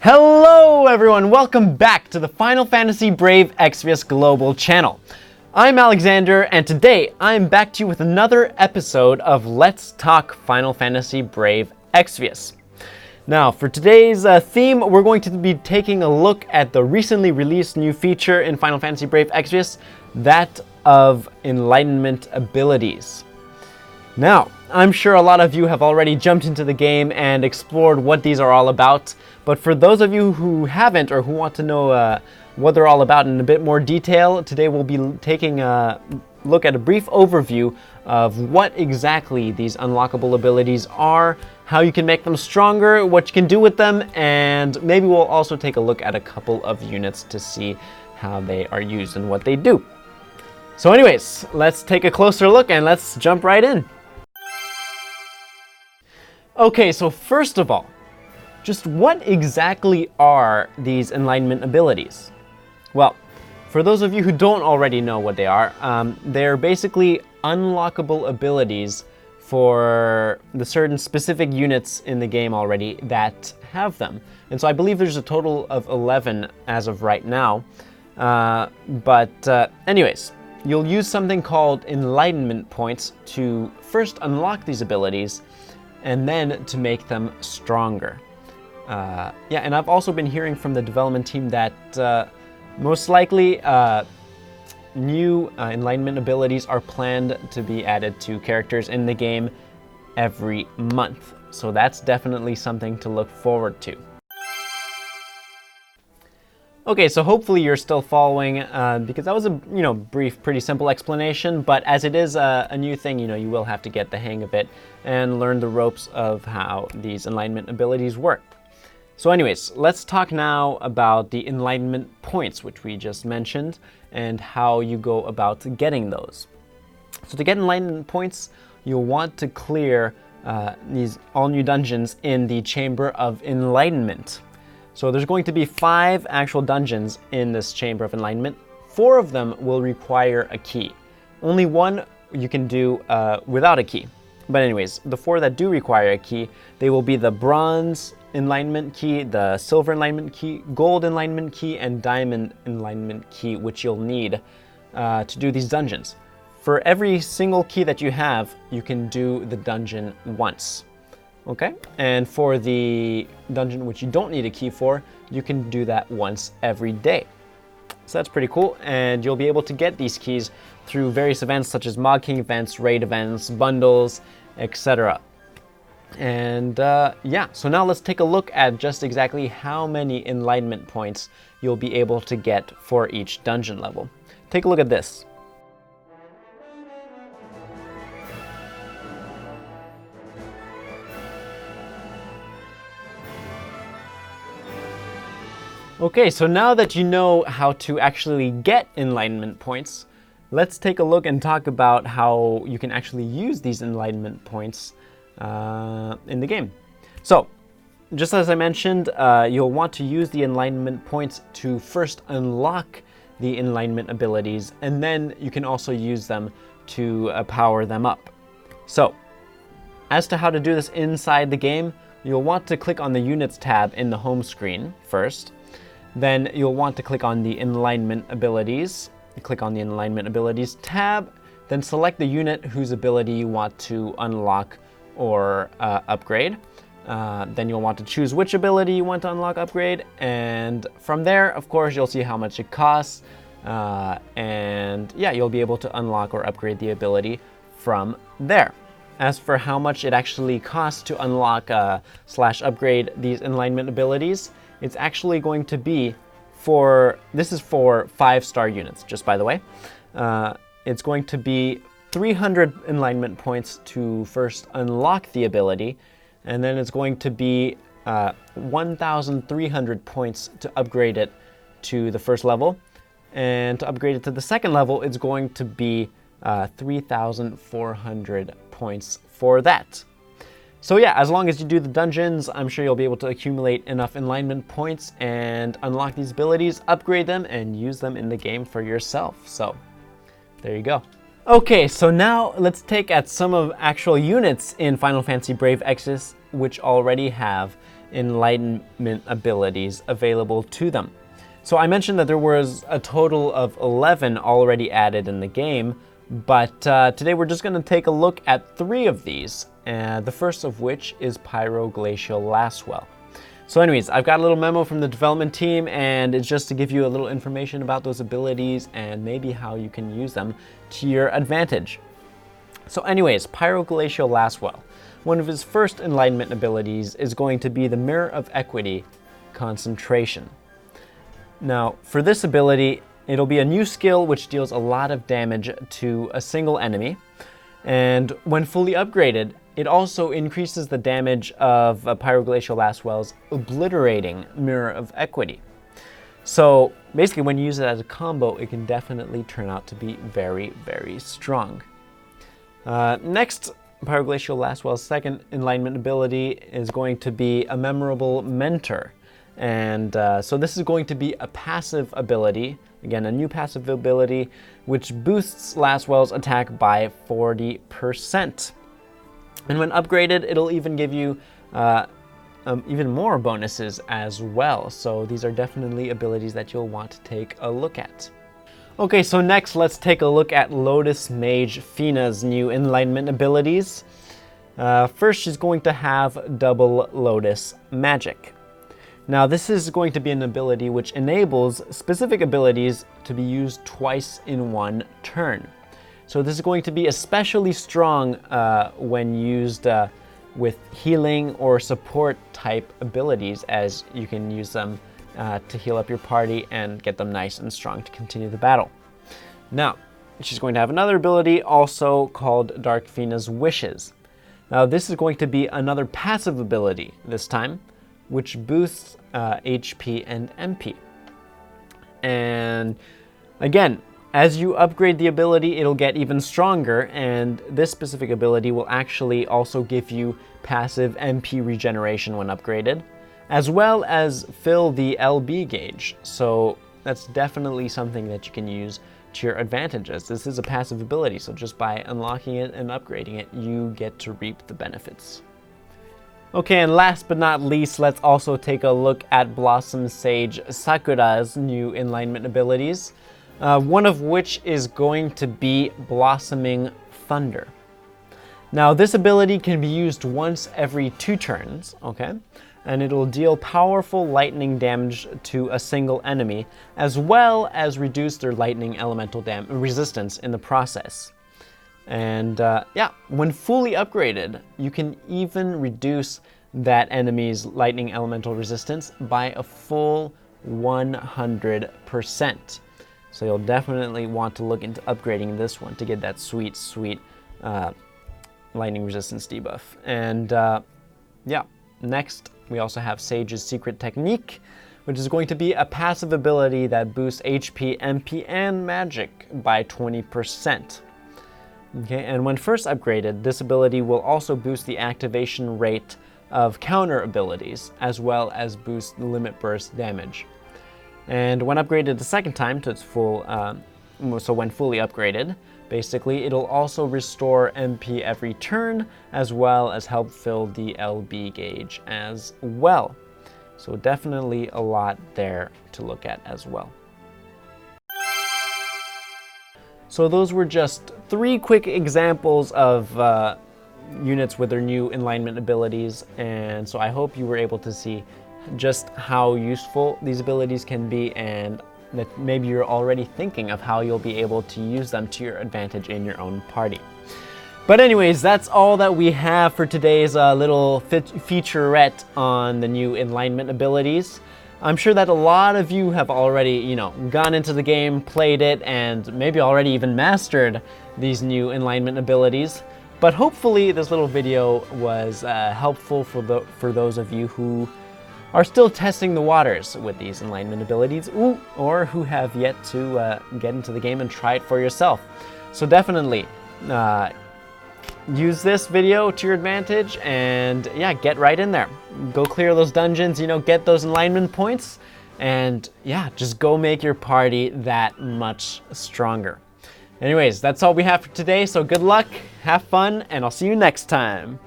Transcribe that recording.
Hello everyone, welcome back to the Final Fantasy Brave Exvius Global channel. I'm Alexander, and today I'm back to you with another episode of Let's Talk Final Fantasy Brave Exvius. Now, for today's theme, we're going to be taking a look at the recently released new feature in Final Fantasy Brave Exvius, that of Enlightenment abilities. Now, I'm sure a lot of you have already jumped into the game and explored what these are all about, but for those of you who haven't or who want to know what they're all about in a bit more detail, today we'll be taking a look at a brief overview of what exactly these unlockable abilities are, how you can make them stronger, what you can do with them, and maybe we'll also take a look at a couple of units to see how they are used and what they do. So anyways, let's take a closer look and let's jump right in. Okay, so first of all, just what exactly are these Enlightenment abilities? Well, for those of you who don't already know what they are, they're basically unlockable abilities for the certain specific units in the game already that have them. And so I believe there's a total of 11 as of right now. Anyways, you'll use something called Enlightenment points to first unlock these abilities and then to make them stronger. And I've also been hearing from the development team that most likely new Enlightenment abilities are planned to be added to characters in the game every month. So that's definitely something to look forward to. Okay, so hopefully you're still following, because that was a brief, pretty simple explanation, but as it is a new thing, you will have to get the hang of it and learn the ropes of how these Enlightenment abilities work. So anyways, let's talk now about the Enlightenment points, which we just mentioned, and how you go about getting those. So to get Enlightenment points, you'll want to clear these all new dungeons in the Chamber of Enlightenment. So there's going to be 5 actual dungeons in this Chamber of Enlightenment. 4 of them will require a key. Only 1 you can do without a key. But anyways, the 4 that do require a key, they will be the Bronze Enlightenment key, the Silver Enlightenment key, Gold Enlightenment key, and Diamond Enlightenment key, which you'll need to do these dungeons. For every single key that you have, you can do the dungeon once. Okay, and for the dungeon which you don't need a key for, you can do that once every day. So that's pretty cool, and you'll be able to get these keys through various events such as Mod King events, raid events, bundles, etc. And so now let's take a look at just exactly how many Enlightenment points you'll be able to get for each dungeon level. Take a look at this. Okay, so now that you know how to actually get Enlightenment points, let's take a look and talk about how you can actually use these Enlightenment points in the game. So, just as I mentioned, you'll want to use the Enlightenment points to first unlock the Enlightenment abilities, and then you can also use them to power them up. So, as to how to do this inside the game, you'll want to click on the Units tab in the home screen first. Then you'll want to click on the Enlightenment abilities. Click on the Enlightenment abilities tab, then select the unit whose ability you want to unlock or upgrade. Then you'll want to choose which ability you want to unlock, upgrade, and from there, of course, you'll see how much it costs, you'll be able to unlock or upgrade the ability from there. As for how much it actually costs to unlock / upgrade these Enlightenment abilities, it's actually going to be this is for 5-star units, just by the way. It's going to be 300 Enlightenment points to first unlock the ability, and then it's going to be 1,300 points to upgrade it to the first level. And to upgrade it to the second level, it's going to be 3,400 points for that. So yeah, as long as you do the dungeons, I'm sure you'll be able to accumulate enough Enlightenment points and unlock these abilities, upgrade them, and use them in the game for yourself. So, there you go. Okay, so now let's take at some of actual units in Final Fantasy Brave Exvius which already have enlightenment abilities available to them. So I mentioned that there was a total of 11 already added in the game, but today we're just going to take a look at 3 of these, the first of which is Pyroglacial Lastwell. So anyways, I've got a little memo from the development team, and it's just to give you a little information about those abilities and maybe how you can use them to your advantage. So anyways, Pyroglacial Lastwell. One of his first enlightenment abilities is going to be the Mirror of Equity Concentration. Now, for this ability, it'll be a new skill which deals a lot of damage to a single enemy, and when fully upgraded, it also increases the damage of Pyroglacial Lastwell's Obliterating Mirror of Equity. So basically, when you use it as a combo, it can definitely turn out to be very, very strong. Next, Pyroglacial Lastwell's second enlightenment ability is going to be a Memorable Mentor. And so this is going to be a passive ability, again, a new passive ability, which boosts Lastwell's attack by 40%. And when upgraded, it'll even give you even more bonuses as well. So these are definitely abilities that you'll want to take a look at. Okay, so next let's take a look at Lotus Mage Fina's new enlightenment abilities. First, she's going to have Double Lotus Magic. Now this is going to be an ability which enables specific abilities to be used twice in one turn. So this is going to be especially strong when used with healing or support type abilities, as you can use them to heal up your party and get them nice and strong to continue the battle. Now, she's going to have another ability also called Dark Fina's Wishes. Now this is going to be another passive ability this time, which boosts HP and MP. And again, as you upgrade the ability, it'll get even stronger, and this specific ability will actually also give you passive MP regeneration when upgraded, as well as fill the LB gauge. So that's definitely something that you can use to your advantage, as this is a passive ability, so just by unlocking it and upgrading it, you get to reap the benefits. Okay, and last but not least, let's also take a look at Blossom Sage Sakura's new enlightenment abilities. One of which is going to be Blossoming Thunder. Now this ability can be used once every 2 turns, okay? And it'll deal powerful lightning damage to a single enemy, as well as reduce their lightning elemental resistance in the process. And yeah, when fully upgraded, you can even reduce that enemy's lightning elemental resistance by a full 100%. So you'll definitely want to look into upgrading this one to get that sweet, sweet lightning resistance debuff. And yeah, next we also have Sage's Secret Technique, which is going to be a passive ability that boosts HP, MP, and magic by 20%. Okay, and when first upgraded, this ability will also boost the activation rate of counter abilities, as well as boost the limit burst damage. And when upgraded the second time to its full, so when fully upgraded, basically, it'll also restore MP every turn, as well as help fill the LB gauge as well. So definitely a lot there to look at as well. So those were just 3 quick examples of units with their new enlightenment abilities, and so I hope you were able to see just how useful these abilities can be, and that maybe you're already thinking of how you'll be able to use them to your advantage in your own party. But anyways, that's all that we have for today's little featurette on the new enlightenment abilities. I'm sure that a lot of you have already, gone into the game, played it, and maybe already even mastered these new enlightenment abilities. But hopefully this little video was helpful for those of you who are still testing the waters with these enlightenment abilities, or who have yet to get into the game and try it for yourself. So definitely use this video to your advantage, and yeah, get right in there. Go clear those dungeons, get those enlightenment points, and yeah, just go make your party that much stronger. Anyways, that's all we have for today, so good luck, have fun, and I'll see you next time.